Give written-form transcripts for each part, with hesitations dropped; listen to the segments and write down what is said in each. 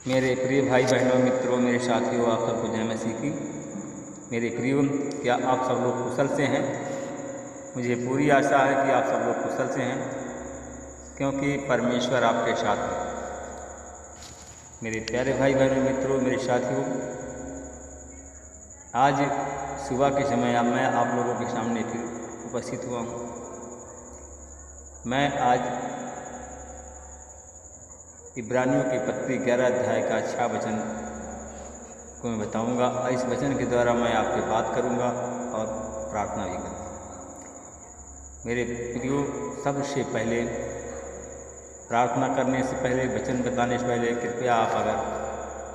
मेरे प्रिय भाई बहनों मित्रों मेरे साथियों, आप सबको जय मसीह की। मेरे प्रिय, क्या आप सब लोग कुशल से हैं? मुझे पूरी आशा है कि आप सब लोग कुशल से हैं, क्योंकि परमेश्वर आपके साथ है। मेरे प्यारे भाई बहनों मित्रों मेरे साथियों, आज सुबह के समय मैं आप लोगों के सामने फिर उपस्थित हुआ हूँ। मैं आज इब्रानियों की पत्री 11 अध्याय का 6 वचन को मैं बताऊंगा और इस वचन के द्वारा मैं आपसे बात करूंगा और प्रार्थना भी करूंगा। मेरे प्रियो, सबसे पहले प्रार्थना करने से पहले, वचन बताने से पहले, कृपया आप अगर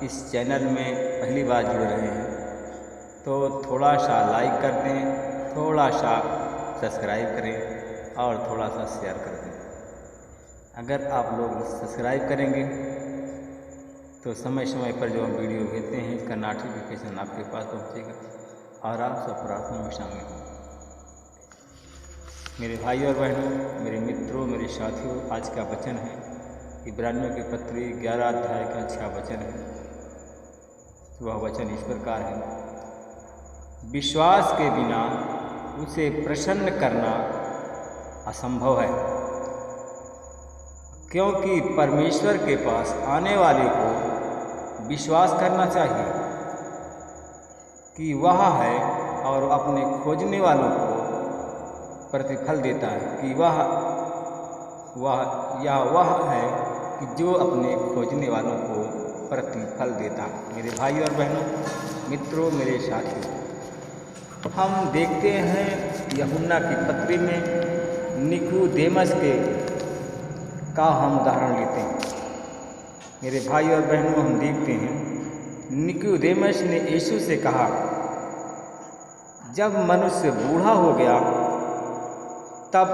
इस चैनल में पहली बार जुड़ रहे हैं तो थोड़ा सा लाइक कर दें, थोड़ा सा सब्सक्राइब करें और थोड़ा सा शेयर कर दें। अगर आप लोग सब्सक्राइब करेंगे तो समय समय पर जो हम वीडियो भेजते हैं इसका नोटिफिकेशन आपके पास पहुंचेगा और आप सब प्रार्थना में शामिल हों। मेरे भाई और बहनों, मेरे मित्रों, मेरे साथियों, आज का वचन है इब्रानियों की पत्री 11 अध्याय का 6 वचन है। वह वचन इस प्रकार है, विश्वास के बिना उसे प्रसन्न करना असंभव है, क्योंकि परमेश्वर के पास आने वाले को विश्वास करना चाहिए कि वह है और अपने खोजने वालों को प्रतिफल देता है कि वह है कि जो अपने खोजने वालों को प्रतिफल देता है। मेरे भाई और बहनों, मित्रों, मेरे साथियों, हम देखते हैं यूहन्ना की पत्री में निकोदेमस का हम उदाहरण लेते हैं। मेरे भाई और बहनों, हम देखते हैं निकोदेमस ने यीशु से कहा, जब मनुष्य बूढ़ा हो गया तब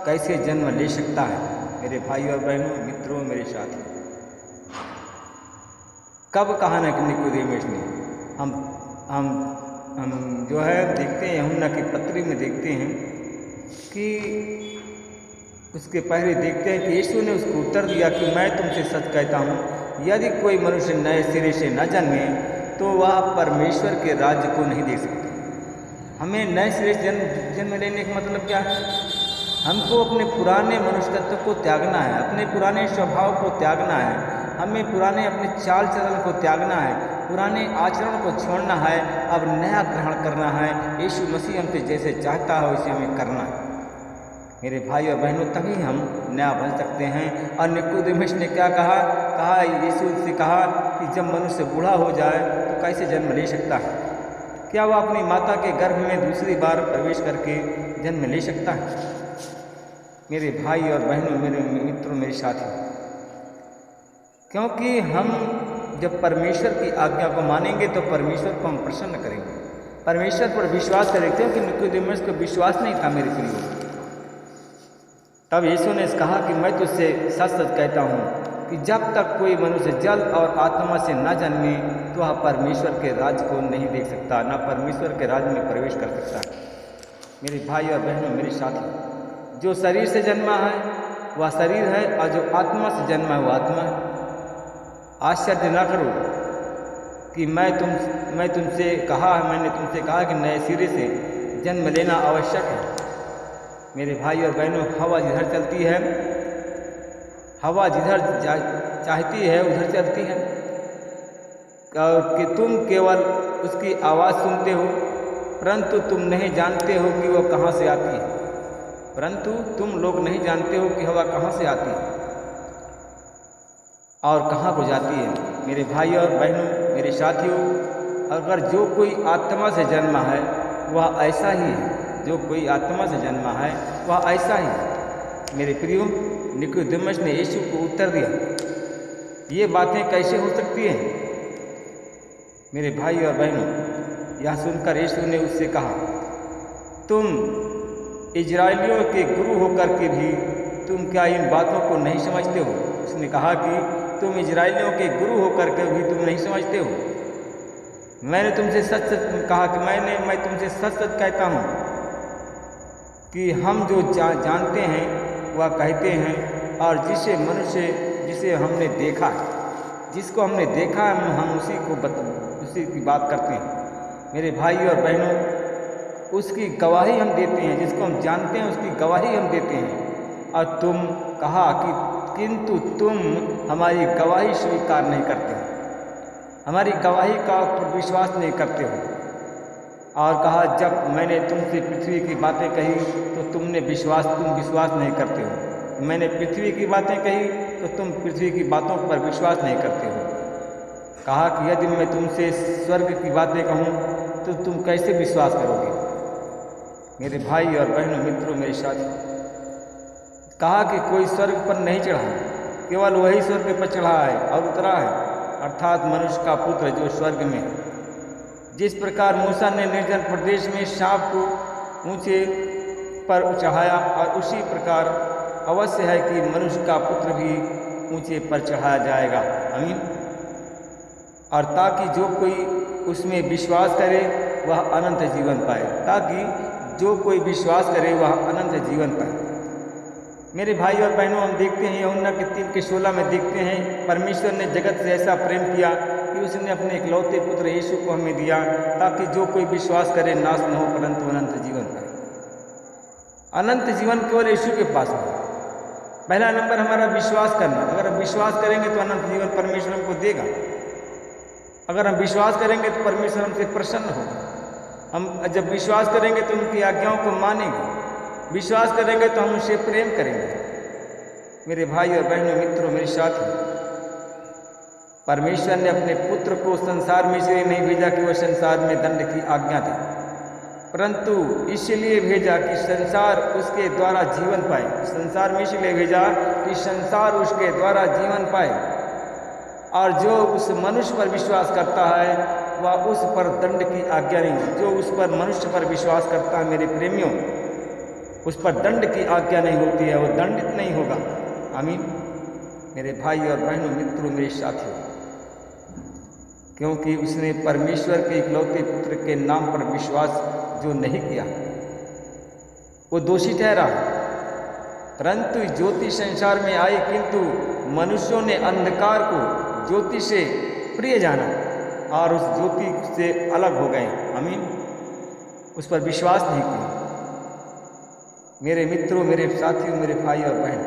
कैसे जन्म ले सकता है? मेरे भाई और बहनों, मित्रों, मेरे साथी, कब कहा ना निकोदेमस ने? हम जो है देखते हैं यूहन्ना की पत्री में देखते हैं कि उसके पहले देखते हैं कि यीशु ने उसको उत्तर दिया कि मैं तुमसे सच कहता हूँ, यदि कोई मनुष्य नए सिरे से न जन्मे तो वह परमेश्वर के राज्य को नहीं देख सकता। हमें नए सिरे से जन्म लेने का मतलब क्या है? हमको अपने पुराने मनुष्य तत्व को त्यागना है, अपने पुराने स्वभाव को त्यागना है, हमें पुराने अपने चाल चलन को त्यागना है, पुराने आचरण को छोड़ना है, अब नया ग्रहण करना है। यीशु मसीह हमसे जैसे चाहता है वैसे हमें करना है। मेरे भाई और बहनों, तभी हम नया बन सकते हैं। और निकोदेमस ने क्या कहा? यीशु से कहा कि जब मनुष्य बूढ़ा हो जाए तो कैसे जन्म ले सकता है? क्या वह अपनी माता के गर्भ में दूसरी बार प्रवेश करके जन्म ले सकता है? मेरे भाई और बहनों, मेरे मित्रों, मेरे साथी, क्योंकि हम जब परमेश्वर की आज्ञा को मानेंगे तो परमेश्वर को हम प्रसन्न करेंगे, परमेश्वर पर विश्वास करेंगे। क्योंकि निकोदेमस को विश्वास नहीं था मेरे प्रिय। तब यीशु ने कहा कि मैं तुझसे सच सच कहता हूँ कि जब तक कोई मनुष्य जल और आत्मा से न जन्मे तो वह परमेश्वर के राज्य को नहीं देख सकता, न परमेश्वर के राज्य में प्रवेश कर सकता। मेरे भाई और बहनों, मेरे साथी, जो शरीर से जन्मा है वह शरीर है और जो आत्मा से जन्मा है वह आत्मा है। आश्चर्य न करो कि मैंने तुमसे कहा कि नए सिरे से जन्म लेना आवश्यक है। मेरे भाई और बहनों, हवा जिधर चलती है, हवा जिधर चाहती है उधर चलती है, और कि तुम केवल उसकी आवाज़ सुनते हो परंतु तुम नहीं जानते हो कि वह कहाँ से आती है। परंतु तुम लोग नहीं जानते हो कि हवा कहाँ से आती है और कहाँ को जाती है। मेरे भाई और बहनों, मेरे साथियों, अगर जो कोई आत्मा से जन्मा है वह ऐसा ही है, जो कोई आत्मा से जन्मा है वह ऐसा ही। मेरे प्रियो, निकोदेमस ने यीशु को उत्तर दिया, ये बातें कैसे हो सकती हैं? मेरे भाई और बहनों, यह सुनकर यीशु ने उससे कहा, तुम इजराइलियों के गुरु होकर के भी तुम क्या इन बातों को नहीं समझते हो? उसने कहा कि तुम इजराइलियों के गुरु होकर के भी तुम नहीं समझते हो। मैंने तुमसे सच सच कहा कि मैं तुमसे सच सच कहता हूँ कि हम जो जानते हैं वह कहते हैं और जिसे हमने देखा है जिसको हमने देखा है हम उसी की बात करते हैं। मेरे भाई और बहनों, उसकी गवाही हम देते हैं, जिसको हम जानते हैं उसकी गवाही हम देते हैं। और तुम कहा कि किंतु तुम हमारी गवाही स्वीकार नहीं करते, हमारी गवाही का विश्वास नहीं करते हो। और कहा जब मैंने तुमसे पृथ्वी की बातें कही तो तुम विश्वास नहीं करते हो। मैंने पृथ्वी की बातें कही तो तुम पृथ्वी की बातों पर विश्वास नहीं करते हो। कहा कि यदि मैं तुमसे स्वर्ग की बातें कहूँ तो तुम कैसे विश्वास करोगे। मेरे भाई और बहनों, मित्रों, मेरे साथी, कहा कि कोई स्वर्ग पर नहीं चढ़ा, केवल वही स्वर्ग पर चढ़ा है और उतरा है, अर्थात मनुष्य का पुत्र जो स्वर्ग में है। जिस प्रकार मूसा ने निर्जन प्रदेश में सांप को ऊंचे पर चढ़ाया, और उसी प्रकार अवश्य है कि मनुष्य का पुत्र भी ऊंचे पर चढ़ाया जाएगा। आमीन। और ताकि जो कोई उसमें विश्वास करे वह अनंत जीवन पाए, ताकि जो कोई विश्वास करे वह अनंत जीवन पाए। मेरे भाई और बहनों, हम देखते हैं यूहन्ना के 3:16 में देखते हैं, परमेश्वर ने जगत से ऐसा प्रेम किया कि उसने अपने इकलौते पुत्र यीशु को हमें दिया, ताकि जो कोई विश्वास करे नाश न हो परंतु अनंत जीवन पाए। अनंत जीवन केवल यीशु के पास है। पहला नंबर हमारा विश्वास करना। अगर हम विश्वास करेंगे तो अनंत जीवन परमेश्वर हमको देगा। अगर हम विश्वास करेंगे तो परमेश्वर हमसे प्रसन्न होगा। हम जब विश्वास करेंगे तो उनकी आज्ञाओं को मानेंगे, विश्वास करेंगे तो हम उनसे प्रेम करेंगे। मेरे भाई और बहनों, मित्रों, मेरे साथी, परमेश्वर ने अपने पुत्र को संसार में इसलिए नहीं भेजा कि वह संसार में दंड की आज्ञा दे, परंतु इसलिए भेजा कि संसार उसके द्वारा जीवन पाए। संसार में इसलिए भेजा कि संसार उसके द्वारा जीवन पाए। और जो उस मनुष्य पर विश्वास करता है वह उस पर दंड की आज्ञा नहीं। जो उस पर मनुष्य पर विश्वास करता है, मेरे प्रेमियों, उस पर दंड की आज्ञा नहीं होती है, वो दंडित नहीं होगा। आमीन। मेरे भाई और बहनों, मित्रों, मेरे साथियों, क्योंकि उसने परमेश्वर के इकलौते पुत्र के नाम पर विश्वास जो नहीं किया वो दोषी ठहरा। परंतु ज्योति संसार में आई, किंतु मनुष्यों ने अंधकार को ज्योति से प्रिय जाना और उस ज्योति से अलग हो गए। आमीन। उस पर विश्वास नहीं किया। मेरे मित्रों, मेरे साथियों, मेरे भाई और बहन,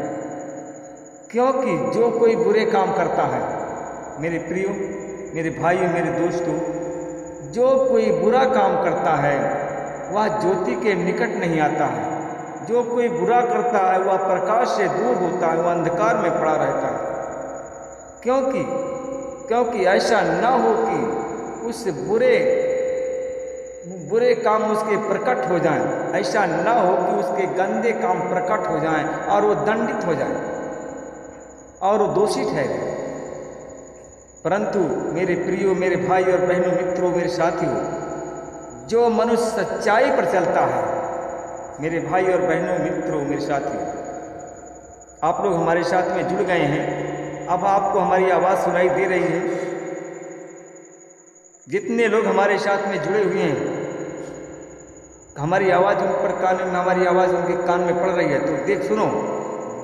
क्योंकि जो कोई बुरे काम करता है, मेरे प्रियो, मेरे भाइयों, मेरे दोस्तों, जो कोई बुरा काम करता है वह ज्योति के निकट नहीं आता है। जो कोई बुरा करता है वह प्रकाश से दूर होता है, वह अंधकार में पड़ा रहता है। क्योंकि ऐसा न हो कि उस बुरे काम उसके प्रकट हो जाएं, ऐसा न हो कि उसके गंदे काम प्रकट हो जाएं और वो दंडित हो जाएं और वो दोषी ठहरे। परंतु मेरे प्रियो, मेरे भाई और बहनों, मित्रों, मेरे साथियों, जो मनुष्य सच्चाई पर चलता है, मेरे भाई और बहनों, मित्रों, मेरे साथियों, आप लोग हमारे साथ में जुड़ गए हैं। अब आपको हमारी आवाज़ सुनाई दे रही है। जितने लोग हमारे साथ में जुड़े हुए हैं, हमारी आवाज़ उन पर कान में, हमारी आवाज़ उनके कान में पड़ रही है, तो देख सुनो।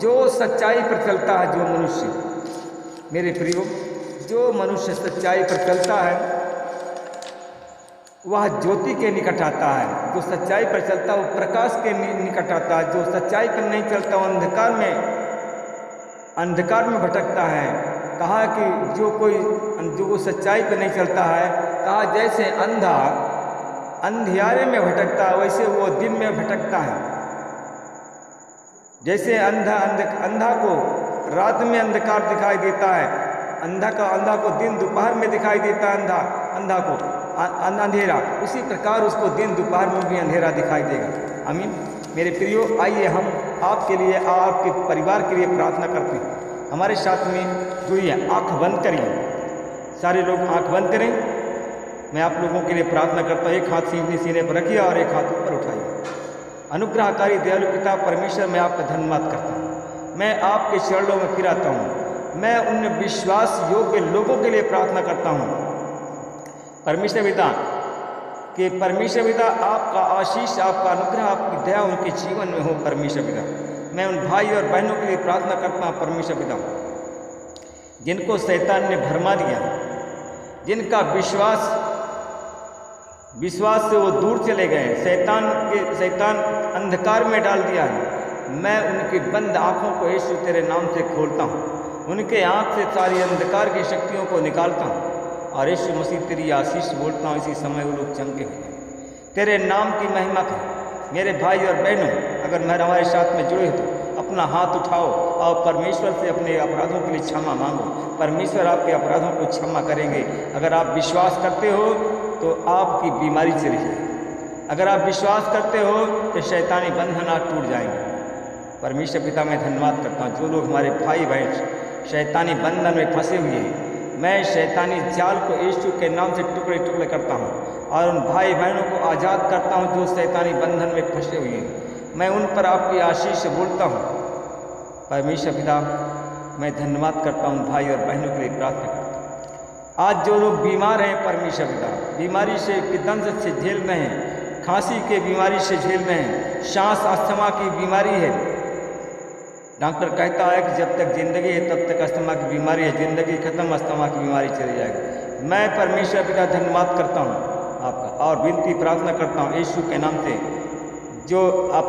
जो सच्चाई पर चलता है, जो मनुष्य, मेरे प्रियो, जो मनुष्य सच्चाई पर चलता है वह ज्योति के निकट आता है। जो सच्चाई पर चलता है वो प्रकाश के निकट आता है। जो सच्चाई पर नहीं चलता वो अंधकार में भटकता है। कहा कि जो सच्चाई पर नहीं चलता है, कहा जैसे अंधा अंधियारे में भटकता है वैसे वो दिन में भटकता है। जैसे अंधा को रात में अंधकार दिखाई देता है, अंधा को दिन दोपहर में दिखाई देता है, अंधा को अंधेरा, उसी प्रकार उसको दिन दोपहर में भी अंधेरा दिखाई देगा। आमीन। मेरे प्रियो, आइए हम आपके लिए, आपके परिवार के लिए प्रार्थना करते हैं। हमारे साथ में जुड़िए, आंख बंद करिए। सारे लोग आंख बंद करें। मैं आप लोगों के लिए प्रार्थना करता हूँ। एक हाथ सीने पर रखिए और एक हाथ ऊपर उठाइए। अनुग्रहकारी दयालु पिता परमेश्वर, मैं आपका धन्यवाद करता हूँ। मैं आपके चरणों में फिर आता हूँ। मैं उन विश्वास योग्य लोगों के लिए प्रार्थना करता हूँ परमेश्वर पिता, आपका आशीष, आपका अनुग्रह, आपकी दया उनके जीवन में हो। परमेश्वर पिता, मैं उन भाई और बहनों के लिए प्रार्थना करता हूँ। परमेश्वर पिता, जिनको शैतान ने भरमा दिया, जिनका विश्वास से वो दूर चले गए, शैतान अंधकार में डाल दिया है, मैं उनकी बंद आंखों को यीशु तेरे नाम से खोलता हूँ, उनके आँख से सारी अंधकार की शक्तियों को निकालता हूँ और यीशु मसीह तेरी आशीष बोलता हूँ। इसी समय वो लोग चमके हुए तेरे नाम की महिमा करें। मेरे भाई और बहनों, अगर मैं हमारे साथ में जुड़े हो तो अपना हाथ उठाओ और परमेश्वर से अपने अपराधों के लिए क्षमा मांगो। परमेश्वर आपके अपराधों को क्षमा करेंगे। अगर आप विश्वास करते हो तो आपकी बीमारी चली जाएगी। अगर आप विश्वास करते हो तो शैतानी बंधन आज टूट जाएंगे। परमेश्वर पिता मैं धन्यवाद करता हूँ जो लोग हमारे भाई बहन शैतानी बंधन में फंसे हुए हैं, मैं शैतानी जाल को यीशु के नाम से टुकड़े टुकड़े करता हूँ और उन भाई बहनों को आज़ाद करता हूँ जो शैतानी बंधन में फंसे हुए हैं। मैं उन पर आपकी आशीष से बोलता हूँ। परमेश्वर पिता मैं धन्यवाद करता हूँ, भाई और बहनों के लिए प्रार्थना करता हूँ। आज जो लोग बीमार हैं परमेश्वर पिता, बीमारी से दंश से झेल में हैं, खांसी के बीमारी से झेल में हैं, सांस अस्थमा की बीमारी है, डॉक्टर कहता है कि जब तक जिंदगी है तब तक अस्थमा की बीमारी है, जिंदगी खत्म अस्थमा की बीमारी चली जाएगी। मैं परमेश्वर पिता धन्यवाद करता हूँ आपका और विनती प्रार्थना करता हूँ यीशु के नाम से, जो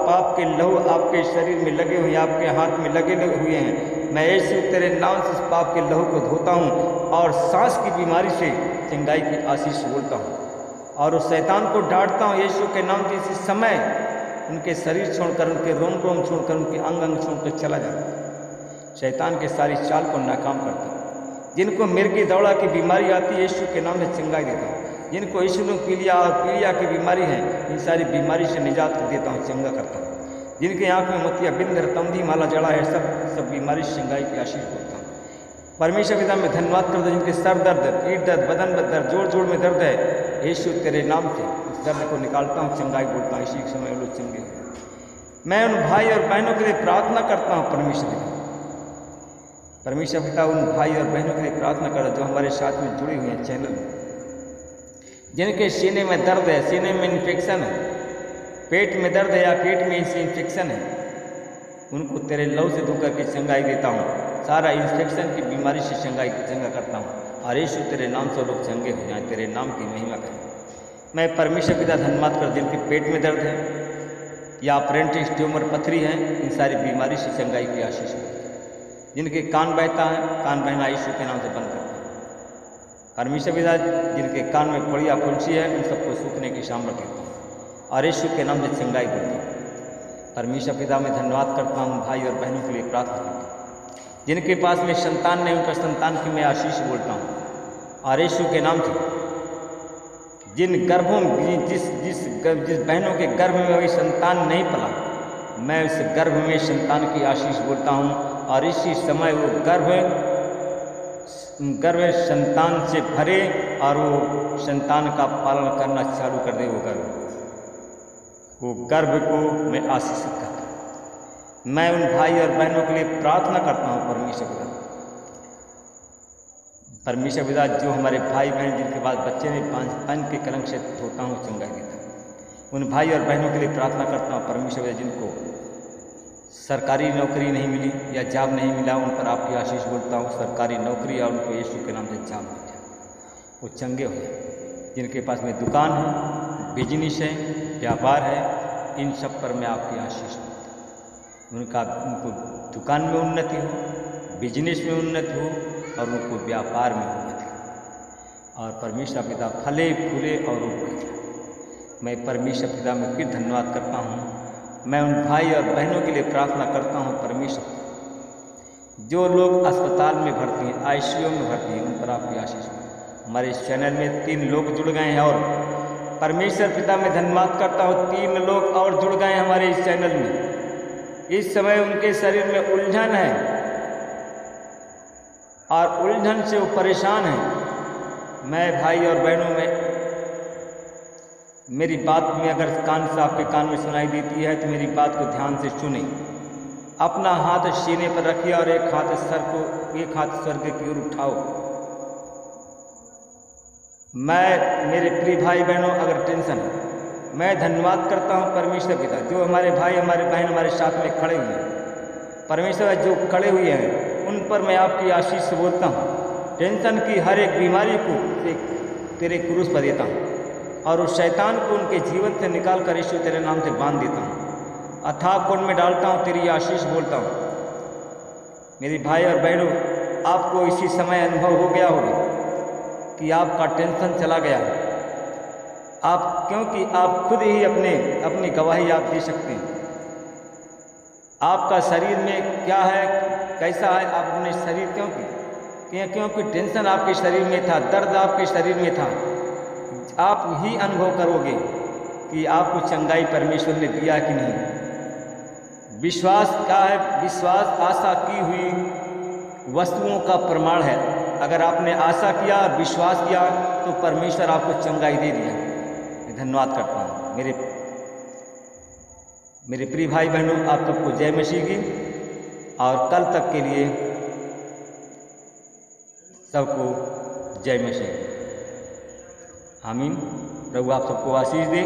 पाप के लहू आपके शरीर में लगे हुए हैं, आपके हाथ में लगे हुए हैं, मैं यीशु तेरे नाम से इस पाप के लहू को धोता हूँ और सांस की बीमारी से चंगाई की आशीष बोलता हूँ और उस शैतान को डांटता हूँ यीशु के नाम से। इसी समय उनके शरीर छोड़कर, उनके रोम रोम छोड़कर, उनके अंग अंग छोड़कर चला जाता। शैतान के सारी चाल को नाकाम करता। जिनको मिर्गी दौड़ा की बीमारी आती है यीशु के नाम से चंगाई देता हूँ। जिनको इशनोफीलिया और पीलिया की बीमारी है, इन सारी बीमारी से निजात देता हूँ, चंगा करता हूँ। जिनके आँख में मोतिया बिंद तमधी माला जड़ा है, सब बीमारी से चंगाई की आशीष बोलता हूँ। परमेश्वर पिता मैं धन्यवाद करता हूँ जिनके सर दर्द, पीठ दर्द, बदन में दर्द, जोड़ जोड़ में दर्द है, यीशु तेरे नाम से उस दर्द को निकालता हूँ, चंगाई बोलता हूँ। इसी समय लोग चंगे। मैं उन भाई और बहनों के लिए प्रार्थना करता हूँ परमेश्वर पिता उन भाई और बहनों के लिए प्रार्थना कर जो हमारे साथ में जुड़े हुए हैं चैनल में, जिनके सीने में दर्द है, सीने में इन्फेक्शन है, पेट में दर्द है या पेट में इन्फेक्शन है, उनको तेरे लहू से धोकर के चंगाई देता हूँ। सारा इन्फेक्शन की बीमारी से चंगा करता हूँ और यीशु तेरे नाम से लोग चंगे हो जाएं, तेरे नाम की महिमा करें। मैं परमेश्वर पिता धन्यवाद कर जिनके पेट में दर्द है या अपेंडिक्स ट्यूमर पथरी है, इन सारी बीमारी से चंगाई की आशीष हो। जिनके कान बहता है, कान बहना यीशु के नाम से बंद करता है। परमेश्वर पिता जिनके कान में पड़िया फुंसी है, उन सबको सूखने की सामर्थ देता हूँ और यीशु के नाम से चंगाई करता हूँ। परमेश्वर पिता मैं धन्यवाद करता हूँ, भाई और बहनों के लिए प्रार्थना करता हूँ। जिनके पास में संतान नहीं, उनका संतान की मैं आशीष बोलता हूँ और यीशु के नाम से जिन गर्भों में जिस बहनों के गर्भ में अभी संतान नहीं पला, मैं उस गर्भ में संतान की आशीष बोलता हूँ और इसी समय वो गर्भ संतान से भरे और वो संतान का पालन करना चालू कर दे। वो गर्भ को मैं आशीषित करता हूँ। मैं उन भाई और बहनों के लिए प्रार्थना करता हूँ परमेश्वर पिता जो हमारे भाई बहन जिनके पास बच्चे ने पान के कलंक से धोता हूँ, चंगाई देता हूँ। उन भाई और बहनों के लिए प्रार्थना करता हूँ परमेश्वर पिता जिनको सरकारी नौकरी नहीं मिली या जॉब नहीं मिला, उन पर आपकी आशीष बोलता हूँ। सरकारी नौकरी और उनको यीशु के नाम से जॉब मिल जाए, वो चंगे हो जाए। जिनके पास में दुकान है, बिजनेस है, व्यापार है, इन सब पर मैं आपकी आशीष बोलता हूँ। उनको दुकान में उन्नति हो, बिजनेस में उन्नति हो और उनको व्यापार में उन्नति हो और परमेश्वर पिता फले फूले और उग। मैं परमेश्वर पिता में फिर धन्यवाद करता हूँ। मैं उन भाई और बहनों के लिए प्रार्थना करता हूँ परमेश्वर जो लोग अस्पताल में भर्ती हैं, आईसीयू में भर्ती हैं, उन पर आपकी आशीष हो। हमारे इस चैनल में 3 लोग जुड़ गए हैं और परमेश्वर पिता में धन्यवाद करता हूँ 3 लोग और जुड़ गए हैं हमारे इस चैनल में। इस समय उनके शरीर में उलझन है और उलझन से वो परेशान हैं। मैं भाई और बहनों में मेरी बात में अगर कान से आपके कान में सुनाई देती है तो मेरी बात को ध्यान से सुने। अपना हाथ सीने पर रखिए और एक हाथ स्वर्ग की ओर उठाओ। मेरे प्रिय भाई बहनों अगर टेंशन है, मैं धन्यवाद करता हूँ परमेश्वर पिता जो हमारे भाई हमारे बहन हमारे साथ में खड़े हुए हैं। परमेश्वर जो खड़े हुए हैं उन पर मैं आपकी आशीष से बोलता हूँ। टेंशन की हर एक बीमारी को तेरे क्रूस पर देता हूँ और उस शैतान को उनके जीवन से निकाल कर यीशु तेरे नाम से बांध देता हूँ। अथाह कुंड में डालता हूँ, तेरी आशीष बोलता हूँ। मेरे भाई और बहनों, आपको इसी समय अनुभव हो गया होगा कि आपका टेंशन चला गया। आप क्योंकि आप खुद ही अपनी गवाही आप दे सकते हैं। आपका शरीर में क्या है, कैसा है, आप अपने शरीर क्योंकि टेंशन आपके शरीर में था, दर्द आपके शरीर में था। आप ही अनुभव करोगे कि आपको चंगाई परमेश्वर ने दिया कि नहीं। विश्वास क्या है? विश्वास आशा की हुई वस्तुओं का प्रमाण है। अगर आपने आशा किया और विश्वास किया तो परमेश्वर आपको चंगाई दे दिया। मैं धन्यवाद करता हूँ। मेरे प्रिय भाई बहनों, आप सबको जय मसीह की, और कल तक के लिए सबको जय मसीह। आमीन। प्रभु आप सबको आशीष दे।